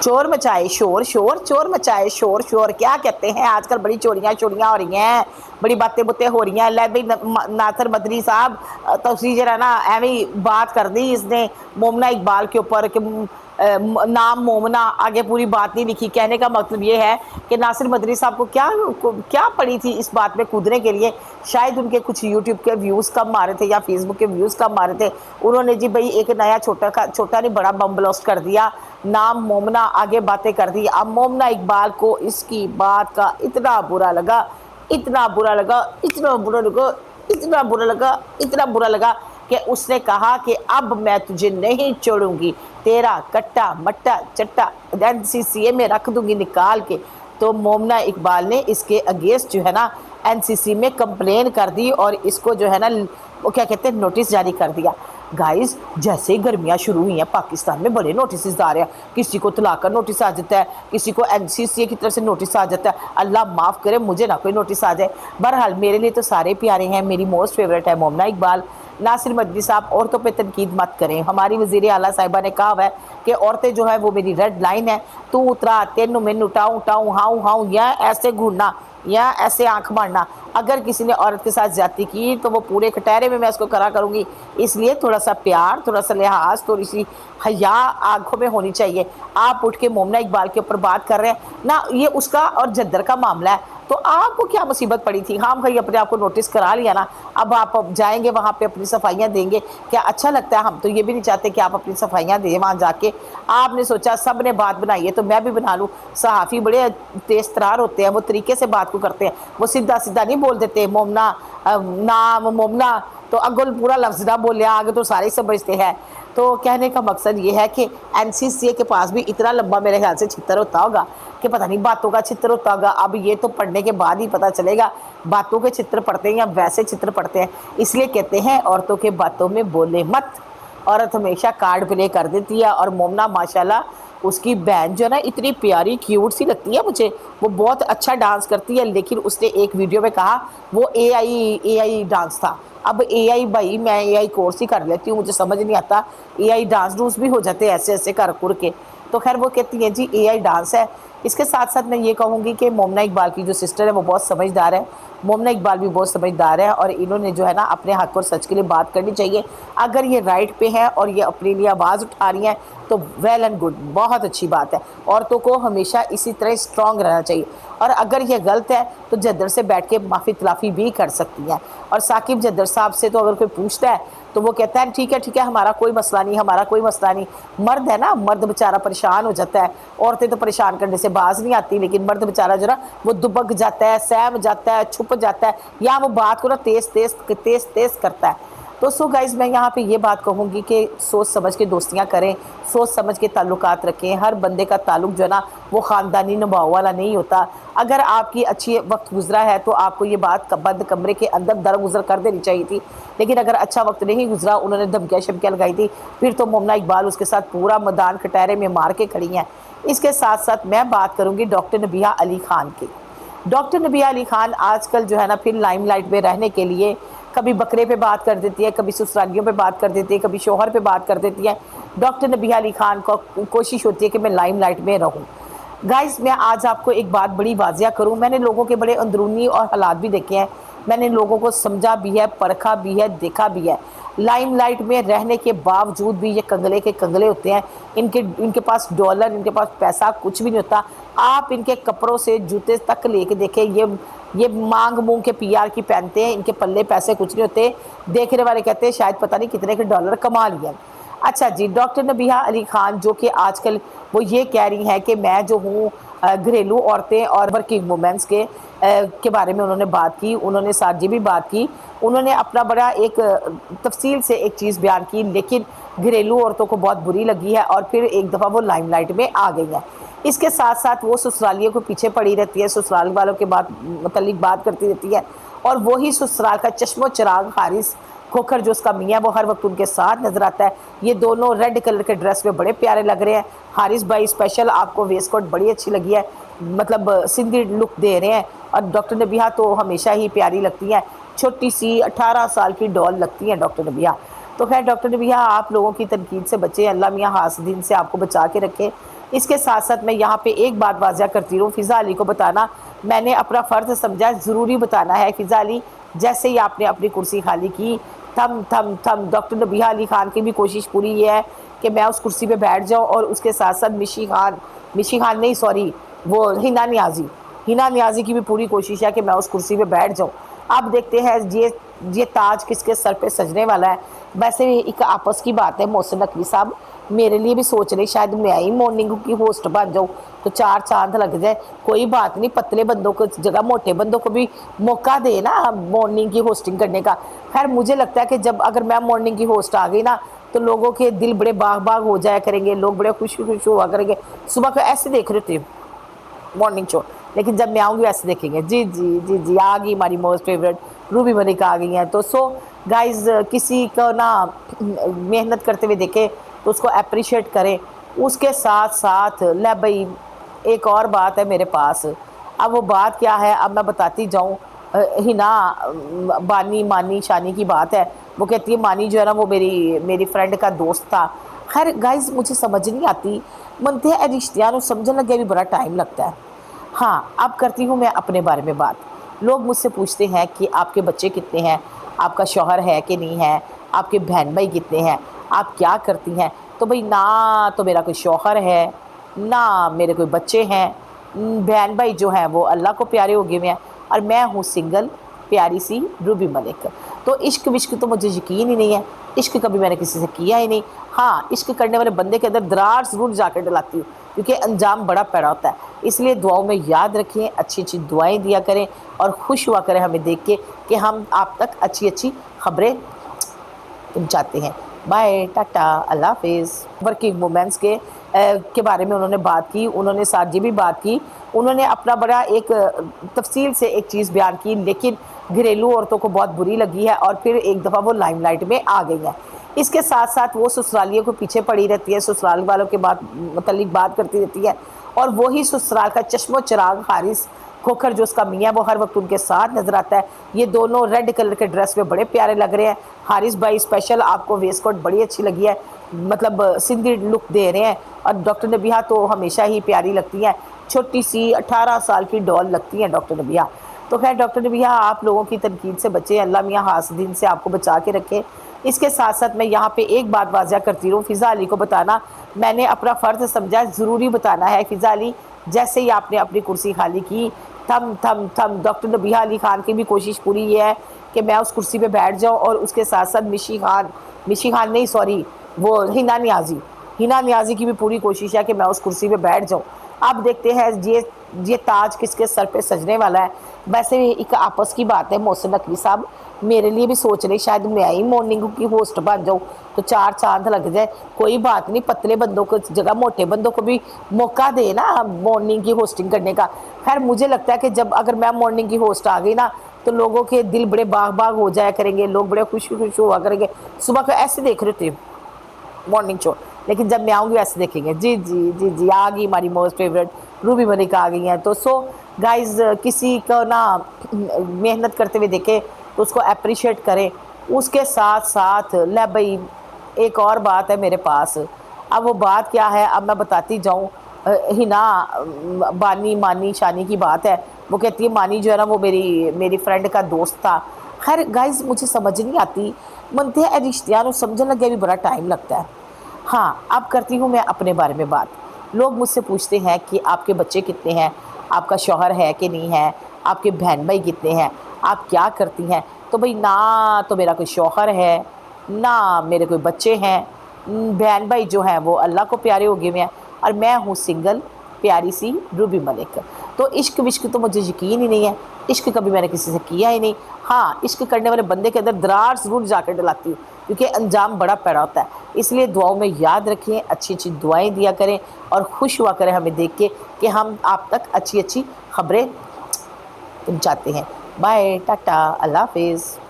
चोर मचाए शोर शोर, चोर मचाए शोर शोर, क्या कहते हैं आजकल बड़ी चोरियां हो रही हैं, बड़ी बातें बुतें हो रही हैं। ले भाई नासिर मदनी साहब तो जरा ना एवं बात कर दी इसने मोमना इकबाल के ऊपर कि नाम मोमना, आगे पूरी बात नहीं लिखी। कहने का मतलब ये है कि नासिर मदनी साहब को क्या पड़ी थी इस बात में कूदने के लिए। शायद उनके कुछ यूट्यूब के व्यूज़ कम मारे थे या फेसबुक के व्यूज़ कम मारे थे। उन्होंने जी भाई एक नया छोटा नहीं बड़ा बम ब्लास्ट कर दिया, नाम मोमना, आगे बातें कर दी। अब मोमना इकबाल को इसकी बात का इतना बुरा लगा, इतना बुरा लगा, इतना बुरा लगा, इतना बुरा लगा, इतना बुरा लगा कि उसने कहा कि अब मैं तुझे नहीं छोड़ूंगी, तेरा कट्टा मट्टा चट्टा एनसीसीए में रख दूंगी निकाल के। तो मोमना इकबाल ने इसके अगेंस्ट जो है ना एनसीसी में कंप्लेन कर दी और इसको जो है ना वो क्या कहते हैं नोटिस जारी कर दिया। गाइस जैसे ही गर्मियाँ शुरू हुई हैं पाकिस्तान में बड़े नोटिस आ रहे हैं, किसी को तलाक का नोटिस आ जाता है, किसी को एनसीसी की तरफ से नोटिस आ जाता है। अल्लाह माफ़ करे मुझे ना कोई नोटिस आ जाए। बहरहाल मेरे लिए तो सारे प्यारे हैं, मेरी मोस्ट फेवरेट है मोमना इकबाल। नासिर मदनी साहब औरतों पे तनकीद मत करें, हमारी वज़ीर आला साहिबा ने कहा हुआ है कि औरतें जो है वो मेरी रेड लाइन है, तू उतरा तेनू मैनू टाऊँ टाऊँ हाऊँ हाऊँ या ऐसे घूरना या ऐसे आंख मारना। अगर किसी ने औरत के साथ ज्यादती की तो वो पूरे कटहरे में मैं उसको करा करूँगी। इसलिए थोड़ा सा प्यार, थोड़ा सा लिहाज, थोड़ी सी हया आंखों में होनी चाहिए। आप उठ के मोमना इकबाल के ऊपर बात कर रहे हैं ना, ये उसका और जद्दर का मामला है, तो आपको क्या मुसीबत पड़ी थी। हाँ भाई अपने आप को नोटिस करा लिया ना, अब आप जाएंगे वहाँ पे अपनी सफाइयाँ देंगे, क्या अच्छा लगता है। हम तो ये भी नहीं चाहते कि आप अपनी सफाइयाँ दें वहाँ जाके। आपने सोचा सब ने बात बनाई है तो मैं भी बना लूँ। सहाफ़ी बड़े तेज तरार होते हैं, वो तरीके से बात को करते हैं, वो सीधा सीधा नहीं बोल देते मोमना नाम मोमना तो अगल पूरा लफ्ज़ ना बोले, आगे तो सारे समझते हैं। तो कहने का मकसद ये है कि एनसीसीए के पास भी इतना लंबा मेरे ख्याल से छितर होता होगा कि पता नहीं बातों का चित्र होता होगा। अब ये तो पढ़ने के बाद ही पता चलेगा बातों के चित्र पढ़ते हैं या वैसे चित्र पढ़ते हैं। इसलिए कहते हैं औरतों के बातों में बोले मत, औरत हमेशा कार्ड प्ले कर देती है। और मोमना माशाल्लाह उसकी बहन जो है ना इतनी प्यारी क्यूट सी लगती है मुझे, वो बहुत अच्छा डांस करती है। लेकिन उसने एक वीडियो में कहा वो एआई डांस था। अब एआई भाई मैं एआई कोर्स ही कर लेती हूँ, मुझे समझ नहीं आता, एआई डांस डूंस भी हो जाते हैं ऐसे ऐसे कर कुर के। तो खैर वो कहती है जी एआई डांस है। इसके साथ साथ मैं ये कहूँगी कि मोमना इकबाल की जो सिस्टर है वो बहुत समझदार है, मोमना इकबाल भी बहुत समझदार है, और इन्होंने जो है ना अपने हक और सच के लिए बात करनी चाहिए। अगर ये राइट पे है और ये अपने लिए आवाज़ उठा रही हैं तो वेल एंड गुड, बहुत अच्छी बात है। औरतों को हमेशा इसी तरह स्ट्रॉन्ग रहना चाहिए, और अगर ये गलत है तो जद्दर से बैठ के माफ़ी तलाफ़ी भी कर सकती हैं। और साकिब जद्दर साहब से तो अगर कोई पूछता है तो वो कहता है ठीक है हमारा कोई मसला नहीं, हमारा कोई मसला नहीं। मर्द है ना, मर्द बेचारा परेशान हो जाता है, औरतें तो परेशान करने से बाज नहीं आती, लेकिन मर्द बेचारा जो ना वो दुबक जाता है, सहम जाता है, छुप जाता है, या वो बात को ना तेज़ करता है। तो सो गाइज़ मैं यहाँ पे ये बात कहूँगी कि सोच समझ के दोस्तियाँ करें, सोच समझ के ताल्लुकात रखें। हर बंदे का ताल्लुक जो है ना वो ख़ानदानी निभाव वाला नहीं होता। अगर आपकी अच्छी वक्त गुजरा है तो आपको ये बात बंद कमरे के अंदर दरगुजर कर देनी चाहिए थी। लेकिन अगर अच्छा वक्त नहीं गुजरा, उन्होंने धमकियाँ शमकियाँ लगाई थी, फिर तो मोमना इकबाल उसके साथ पूरा मैदान कटहरे में मार के खड़ी हैं। इसके साथ साथ मैं बात करूँगी डॉक्टर नबिहा अली ख़ान की। डॉक्टर नबिहा अली ख़ान आजकल जो है ना फिर लाइमलाइट में रहने के लिए कभी बकरे पे बात कर देती है, कभी ससुरालियों पे बात कर देती है, कभी शोहर पे बात कर देती है। डॉक्टर नबिहा अली ख़ान को कोशिश होती है कि मैं लाइमलाइट में रहूं। गाइस मैं आज आपको एक बात बड़ी वाजिया करूं, मैंने लोगों के बड़े अंदरूनी और हालात भी देखे हैं, मैंने लोगों को समझा भी है, परखा भी है, देखा भी है। लाइमलाइट में रहने के बावजूद भी ये कंगले के कंगले होते हैं। इनके पास डॉलर, इनके पास पैसा कुछ भी नहीं होता। आप इनके कपड़ों से जूते तक लेके देखें, ये मांग मूंग के पीआर की पहनते हैं, इनके पल्ले पैसे कुछ नहीं होते। देखने वाले कहते हैं शायद पता नहीं कितने के डॉलर कमा लिए। अच्छा जी, डॉक्टर नबिहा अली ख़ान जो कि आजकल वो ये कह रही हैं कि मैं जो हूँ घरेलू औरतें और वर्किंग वुमेंस के बारे में उन्होंने बात की, उन्होंने साथ ये भी बात की, उन्होंने अपना बड़ा एक तफसील से एक चीज़ बयान की, लेकिन घरेलू औरतों को बहुत बुरी लगी है और फिर एक दफ़ा वो लाइमलाइट में आ गई हैं। इसके साथ साथ वो ससुरालियों को पीछे पड़ी रहती है, ससुराल वालों के मतलब बात करती रहती है, और वही ससुराल का चश्मो चिराग हारिस खोखर जो उसका मियाँ वो हर वक्त उनके साथ नजर आता है। ये दोनों रेड कलर के ड्रेस में बड़े प्यारे लग रहे हैं। हारिस भाई स्पेशल आपको वेस्ट कोट बड़ी अच्छी लगी है, मतलब सिंधी लुक दे रहे हैं। और डॉक्टर नबिहा तो हमेशा ही प्यारी लगती हैं, छोटी सी 18 साल की डॉल लगती हैं डॉक्टर नबिहा। तो खैर डॉक्टर नबिहा आप लोगों की तनकीद से बचे, अल्लाह मियाँ हासदीन से आपको बचा के रखे। اس کے ساتھ ساتھ میں یہاں پہ ایک بات واضح کرتی ہوں، فضا علی کو بتانا میں نے اپنا فرض سمجھا، ضروری بتانا ہے فضا علی، جیسے ہی آپ نے اپنی کرسی خالی کی تھم ڈاکٹر نبیہ علی خان کی بھی کوشش پوری یہ ہے کہ میں اس کرسی پہ بیٹھ جاؤں، اور اس کے ساتھ ساتھ مشی خان نہیں، سوری، وہ ہنا نیازی کی بھی پوری کوشش ہے کہ میں اس کرسی پہ بیٹھ جاؤں۔ اب دیکھتے ہیں یہ تاج کس کے سر پہ سجنے والا ہے۔ ویسے ایک آپس کی بات ہے، محسن نقوی صاحب میرے لیے بھی سوچ رہے شاید میں ہی مارننگ کی ہوسٹ بن جاؤں تو 4 چاند لگ جائے۔ کوئی بات نہیں، پتلے بندوں کو جگہ موٹے بندوں کو بھی موقع دے نا مارننگ کی ہوسٹنگ کرنے کا۔ خیر مجھے لگتا ہے کہ جب اگر میں مارننگ کی ہوسٹ آ گئی نا تو لوگوں کے دل بڑے باغ ہو جایا کریں گے، لوگ بڑے خوش ہوا کریں گے۔ صبح کو ایسے دیکھ رہے تھے مارننگ شو، لیکن جب میں آؤں گی ویسے دیکھیں گے۔ جی آ گئی ہماری موسٹ فیوریٹ روبی ملک آ گئی ہیں۔ تو گائز کسی کو نا محنت کرتے ہوئے دیکھیں تو اس کو اپریشیٹ کریں۔ اس کے ساتھ ساتھ لے بھائی ایک اور بات ہے میرے پاس، اب وہ بات کیا ہے اب میں بتاتی جاؤں۔ ہنا مانی شانی کی بات ہے، وہ کہتی ہے مانی جو ہے نا وہ میری فرینڈ کا دوست تھا۔ خیر گائز مجھے سمجھ نہیں آتی، منتے ہیں رشتیاں نو سمجھنے لگے بھی بڑا ٹائم لگتا ہے۔ ہاں اب کرتی ہوں میں اپنے بارے میں بات۔ لوگ مجھ سے پوچھتے ہیں کہ آپ کے بچے کتنے ہیں، آپ کا شوہر ہے کہ نہیں ہے، آپ کے بہن بھائی کتنے ہیں، آپ کیا کرتی ہیں؟ تو بھئی نہ تو میرا کوئی شوہر ہے، نہ میرے کوئی بچے ہیں، بہن بھائی جو ہیں وہ اللہ کو پیارے ہو گئے ہوئے ہیں، اور میں ہوں سنگل پیاری سی روبی ملک۔ تو عشق وشق تو مجھے یقین ہی نہیں ہے، عشق کبھی میں نے کسی سے کیا ہی نہیں۔ ہاں عشق کرنے والے بندے کے اندر درار ضرور جا کے ڈلاتی ہوں، کیونکہ انجام بڑا پیڑا ہوتا ہے۔ اس لیے دعاؤں میں یاد رکھیں، اچھی اچھی دعائیں دیا کریں، اور خوش ہوا کریں ہمیں دیکھ کے کہ ہم آپ تک اچھی اچھی خبریں پہنچاتے ہیں۔ بائے، ٹاٹا، اللہ حافظ۔ ورکنگ وومنس کے بارے میں انہوں نے بات کی، انہوں نے ساتھ یہ بھی بات کی، انہوں نے اپنا بڑا ایک تفصیل سے ایک چیز بیان کی، لیکن گھریلو عورتوں کو بہت بری لگی ہے، اور پھر ایک دفعہ وہ لائم لائٹ میں آ گئی ہیں۔ اس کے ساتھ ساتھ وہ سسرالیوں کو پیچھے پڑی رہتی ہے، سسرال والوں کے متعلق بات کرتی رہتی ہے، اور وہی سسرال کا چشم و چراغ حارث کھوکھر جو اس کا میاں وہ ہر وقت ان کے ساتھ نظر آتا ہے۔ یہ دونوں ریڈ کلر کے ڈریس میں بڑے پیارے لگ رہے ہیں۔ حارث بھائی اسپیشل آپ کو ویسٹ کوٹ بڑی اچھی لگی ہے، مطلب سندھی لک دے رہے ہیں، اور ڈاکٹر نبیہ تو ہمیشہ ہی پیاری لگتی ہیں، چھوٹی سی 18 سال کی ڈول لگتی ہیں ڈاکٹر نبیہ۔ تو خیر ڈاکٹر نبیہ آپ لوگوں کی تنقید سے بچیں، اللہ میاں حاسدین سے آپ کو بچا کے رکھے۔ اس کے ساتھ ساتھ میں یہاں پہ ایک بات واضح کرتی ہوں، فضا علی کو بتانا میں نے اپنا فرض سمجھا، ضروری بتانا ہے فضا علی، جیسے ہی آپ نے اپنی کرسی خالی کی تھم ڈاکٹر نبیہ علی خان کی بھی کوشش پوری یہ ہے کہ میں اس کرسی پہ بیٹھ جاؤں، اور اس کے ساتھ ساتھ مشی خان نہیں، سوری، وہ ہنا نیازی کی بھی پوری کوشش ہے کہ میں اس کرسی پہ بیٹھ جاؤں۔ اب دیکھتے ہیں یہ تاج کس کے سر پہ سجنے والا ہے۔ ویسے ایک آپس کی بات ہے، محسن نقوی صاحب میرے لیے بھی سوچ رہے شاید میں ہی مارننگ کی ہوسٹ بن جاؤں تو 4 چاند لگ جائے۔ کوئی بات نہیں، پتلے بندوں کو جگہ موٹے بندوں کو بھی موقع دے نا مارننگ کی ہوسٹنگ کرنے کا۔ خیر مجھے لگتا ہے کہ جب اگر میں مارننگ کی ہوسٹ آ گئی نا تو لوگوں کے دل بڑے باغ ہو جایا کریں گے، لوگ بڑے خوش ہوا کریں گے۔ صبح کو ایسے دیکھ رہے تھے مارننگ شو، لیکن جب میں آؤں گی ویسے دیکھیں گے۔ جی آ گئی ہماری موسٹ فیوریٹ روبی ملک آ گئی ہیں۔ تو گائز کسی کو نا محنت کرتے ہوئے دیکھیں تو اس کو اپریشیٹ کریں۔ اس کے ساتھ ساتھ لے بھائی ایک اور بات ہے میرے پاس، اب وہ بات کیا ہے اب میں بتاتی جاؤں۔ ہنا مانی شانی کی بات ہے، وہ کہتی ہے مانی جو ہے نا وہ میری فرینڈ کا دوست تھا۔ خیر گائز مجھے سمجھ نہیں آتی، منتے ہیں رشتیاں نو سمجھنے لگے بھی بڑا ٹائم لگتا ہے۔ ہاں اب کرتی ہوں میں اپنے بارے میں بات۔ لوگ مجھ سے پوچھتے ہیں کہ آپ کے بچے کتنے ہیں، آپ کا شوہر ہے کہ نہیں ہے، آپ کے بہن بھائی کتنے ہیں، آپ کیا کرتی ہیں؟ تو بھئی نہ تو میرا کوئی شوہر ہے، نہ میرے کوئی بچے ہیں، بہن بھائی جو ہیں وہ اللہ کو پیارے ہو گئے ہوئے ہیں، اور میں ہوں سنگل پیاری سی روبی ملک۔ تو عشق وشق تو مجھے یقین ہی نہیں ہے، عشق کبھی میں نے کسی سے کیا ہی نہیں۔ ہاں عشق کرنے والے بندے کے اندر درار ضرور جا کے ڈلاتی ہوں، کیونکہ انجام بڑا پیڑا ہوتا ہے۔ اس لیے دعاؤں میں یاد رکھیں، اچھی اچھی دعائیں دیا کریں، اور خوش ہوا کریں ہمیں دیکھ کے کہ ہم آپ تک اچھی اچھی خبریں پہنچاتے ہیں۔ بائے، ٹاٹا، اللہ حافظ۔